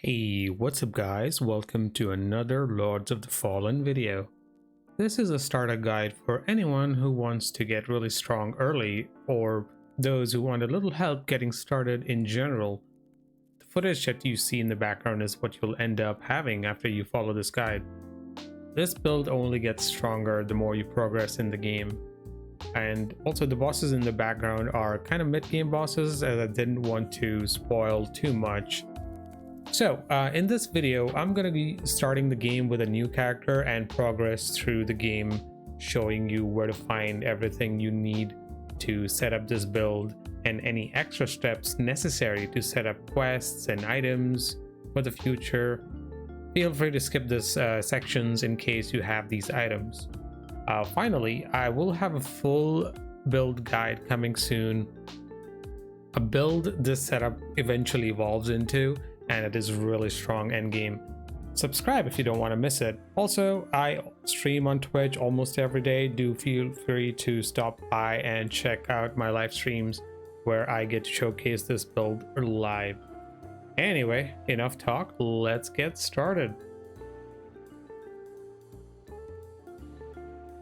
Hey, what's up guys? Welcome to another Lords of the Fallen video. This is a starter guide for anyone who wants to get really strong early or those who want a little help getting started in general. The footage that you see in the background is what you'll end up having after you follow this guide. This build only gets stronger the more you progress in the game. And also the bosses in the background are kind of mid-game bosses, as I didn't want to spoil too much. So in this video, I'm going to be starting the game with a new character and progress through the game, showing you where to find everything you need to set up this build and any extra steps necessary to set up quests and items for the future. Feel free to skip this sections in case you have these items. Finally, I will have a full build guide coming soon. A build this setup eventually evolves into, and it is really strong endgame. Subscribe if you don't want to miss it. Also, I stream on Twitch almost every day. Do feel free to stop by and check out my live streams where I get to showcase this build live. Anyway, enough talk, let's get started.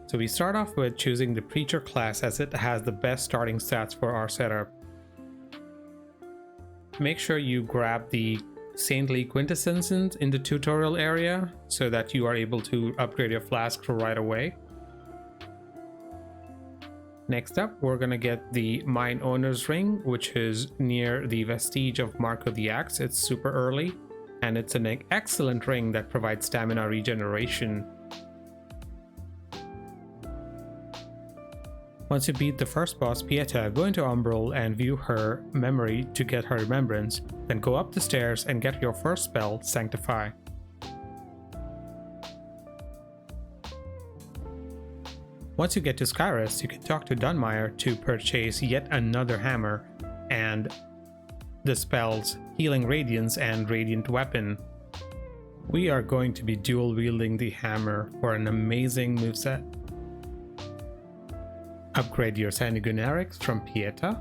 So we start off with choosing the Preacher class as it has the best starting stats for our setup. Make sure you grab the Saintly Quintessence in the tutorial area so that you are able to upgrade your flask right away. Next up, we're gonna get the Mineowner's ring, which is near the vestige of Mark of the Axe. It's super early, and it's an excellent ring that provides stamina regeneration. Once you beat the first boss, Pieta, go into Umbral and view her memory to get her remembrance, then go up the stairs and get your first spell, Sanctify. Once you get to Skyrest, you can talk to Dunmire to purchase yet another hammer and the spells Healing Radiance and Radiant Weapon. We are going to be dual wielding the hammer for an amazing moveset. Upgrade your Sanguinarix from Pieta.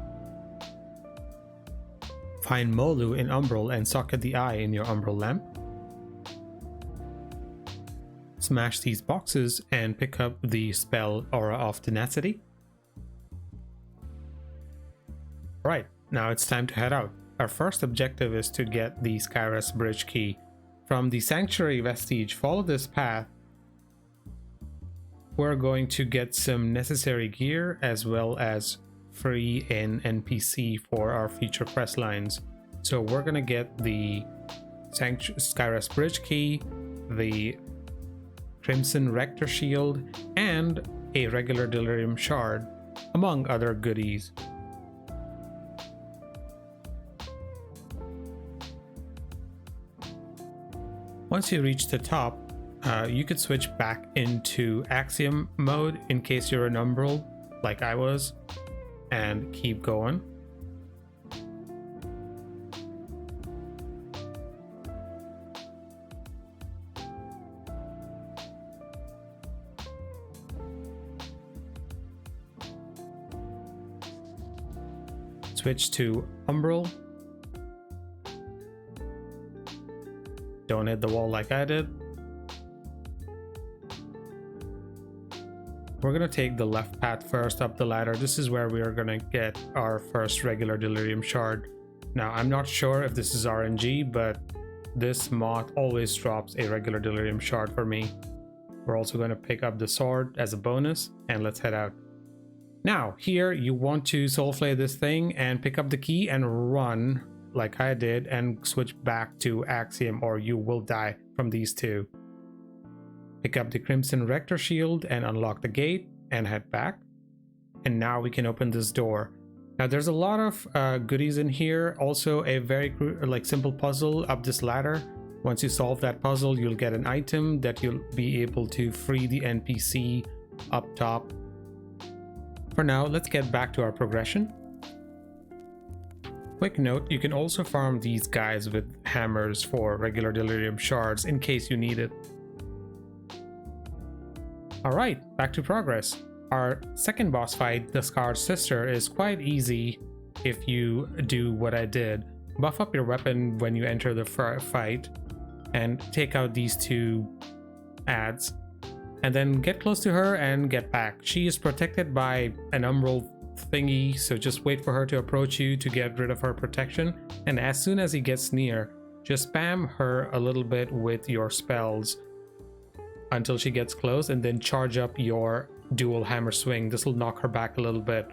Find Molu in Umbral and socket the eye in your Umbral lamp. Smash these boxes and pick up the spell Aura of Tenacity. Right, now it's time to head out. Our first objective is to get the Skyrest bridge key. From the Sanctuary vestige, follow this path. We're going to get some necessary gear as well as free an NPC for our future quest lines. So we're gonna get the Skyrest bridge key, the Crimson Rector shield, and a regular Delirium shard, among other goodies. Once you reach the top, you could switch back into Axiom mode in case you're an Umbral, like I was, and keep going. Switch to Umbral. Don't hit the wall like I did. We're going to take the left path first up the ladder. This is where we are going to get our first regular Delirium shard. Now, I'm not sure if this is RNG, but this moth always drops a regular Delirium shard for me. We're also going to pick up the sword as a bonus, and let's head out. Now, here you want to soulflay this thing and pick up the key and run like I did and switch back to Axiom, or you will die from these two. Pick up the Crimson Rector shield and unlock the gate and head back. And now we can open this door. Now there's a lot of goodies in here. Also a very simple puzzle up this ladder. Once you solve that puzzle, you'll get an item that you'll be able to free the NPC up top. For now, let's get back to our progression. Quick note, you can also farm these guys with hammers for regular Delirium shards in case you need it. Alright, back to progress. Our second boss fight, the Scarred Sister, is quite easy if you do what I did. buff up your weapon when you enter the fight and take out these two ads, and then get close to her and get back. She is protected by an umbral thingy, so just wait for her to approach you to get rid of her protection, and as soon as he gets near, just spam her a little bit with your spells until she gets close, and then charge up your dual hammer swing. This will knock her back a little bit.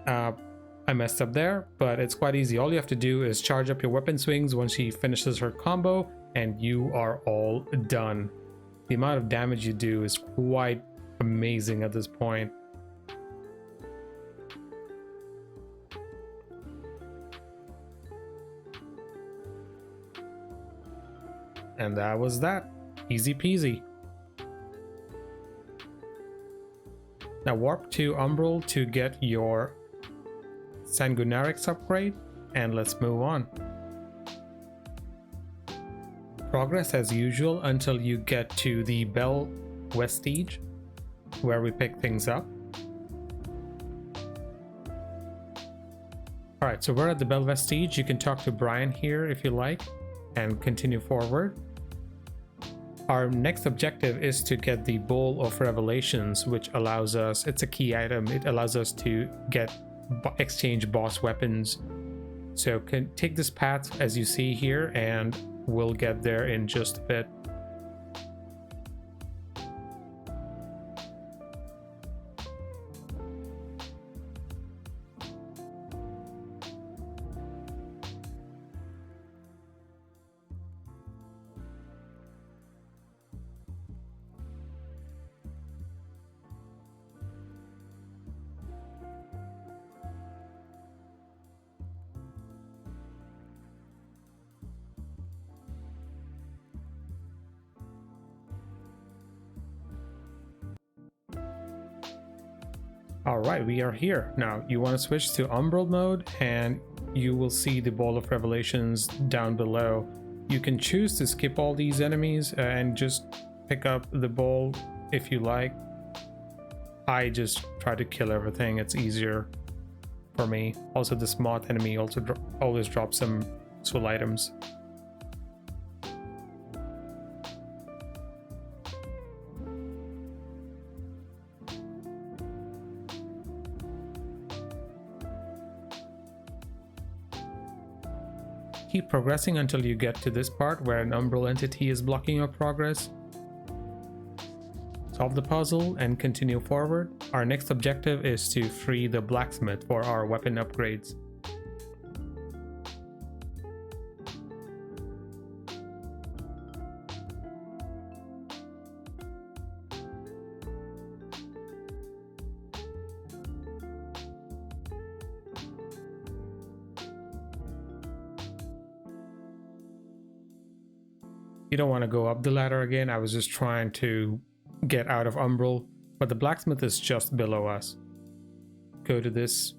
I messed up there, but it's quite easy. All you have to do is charge up your weapon swings once she finishes her combo, and you are all done. The amount of damage you do is quite amazing at this point. And that was that. Easy peasy. Now warp to Umbral to get your Sanguinarix upgrade, and let's move on. Progress as usual until you get to the Bell Vestige, where we pick things up. Alright, so we're at the Bell Vestige. You can talk to Brian here if you like, and continue forward. Our next objective is to get the Bowl of Revelations, which allows us, it's a key item, it allows us to exchange boss weapons. So can take this path as you see here, and we'll get there in just a bit. Alright, we are here. Now, you want to switch to Umbral mode, and you will see the Bowl of Revelations down below. You can choose to skip all these enemies and just pick up the bowl if you like. I just try to kill everything, it's easier for me. Also, this moth enemy also always drops some useful items. Keep progressing until you get to this part where an umbral entity is blocking your progress. Solve the puzzle and continue forward. Our next objective is to free the Blacksmith for our weapon upgrades. You don't want to go up the ladder again. I was just trying to get out of Umbral, but the Blacksmith is just below us. Go to this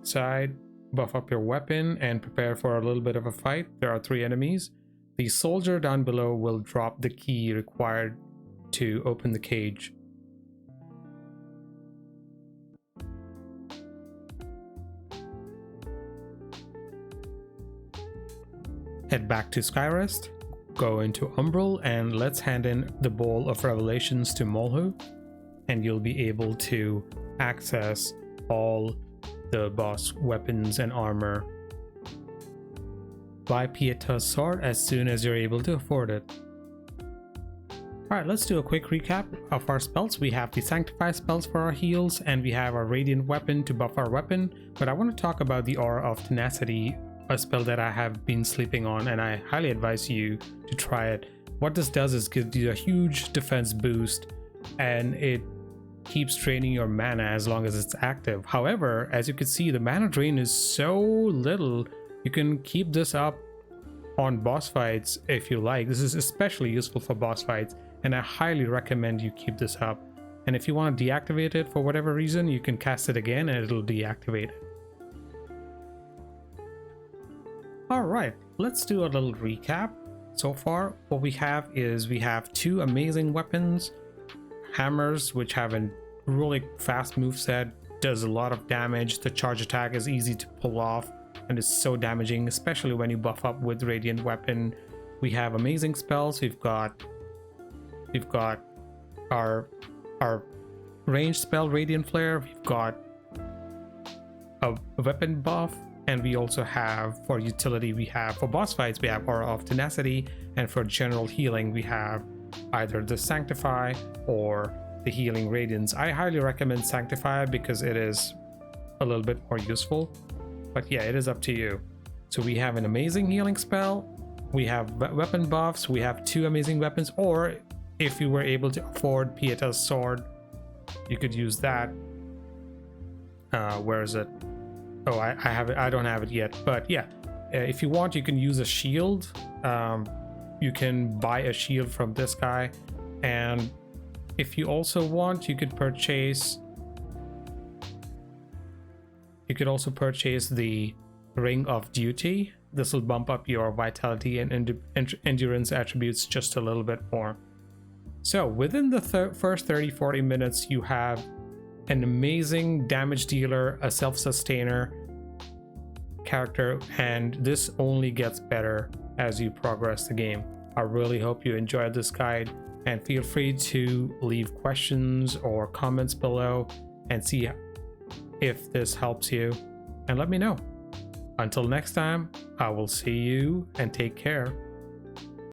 side, buff up your weapon, and prepare for a little bit of a fight. There are 3 enemies. The soldier down below will drop the key required to open the cage. Head back to Skyrest. Go into Umbral, and let's hand in the Bowl of Revelations to Molhu, and you'll be able to access all the boss weapons and armor. Buy Pieta's sword as soon as you're able to afford it. Alright, let's do a quick recap of our spells. We have the Sanctify spells for our heals, and we have our Radiant weapon to buff our weapon, but I want to talk about the Aura of Tenacity, a spell that I have been sleeping on, and I highly advise you to try it. What this does is gives you a huge defense boost, and it keeps draining your mana as long as it's active. However, as you can see, the mana drain is so little, you can keep this up on boss fights if you like. This is especially useful for boss fights, and I highly recommend you keep this up. And if you want to deactivate it for whatever reason, you can cast it again and it'll deactivate it. Alright, let's do a little recap. So far, what we have is we have 2 amazing weapons. Hammers, which have a really fast moveset, does a lot of damage. The charge attack is easy to pull off. and it's so damaging, especially when you buff up with Radiant Weapon. We have amazing spells. We've got our ranged spell Radiant Flare. We've got a weapon buff, and we also have, for utility, we have for boss fights we have Aura of Tenacity, and for general healing we have either the Sanctify or the Healing Radiance. I highly recommend Sanctify because it is a little bit more useful, but yeah, it is up to you. So we have an amazing healing spell, we have weapon buffs, we have 2 amazing weapons, or if you were able to afford Pieta's sword, you could use that. Where is it? Oh, I have it. I don't have it yet, but yeah, if you want, you can use a shield. You can buy a shield from this guy, and if you also want, you could also purchase the Ring of Duty. This will bump up your vitality and endurance attributes just a little bit more. So within the first 30-40 minutes, you have an amazing damage dealer, a self-sustainer character, and this only gets better as you progress the game. I really hope you enjoyed this guide, and feel free to leave questions or comments below and see if this helps you, and let me know. Until next time, I will see you, and take care.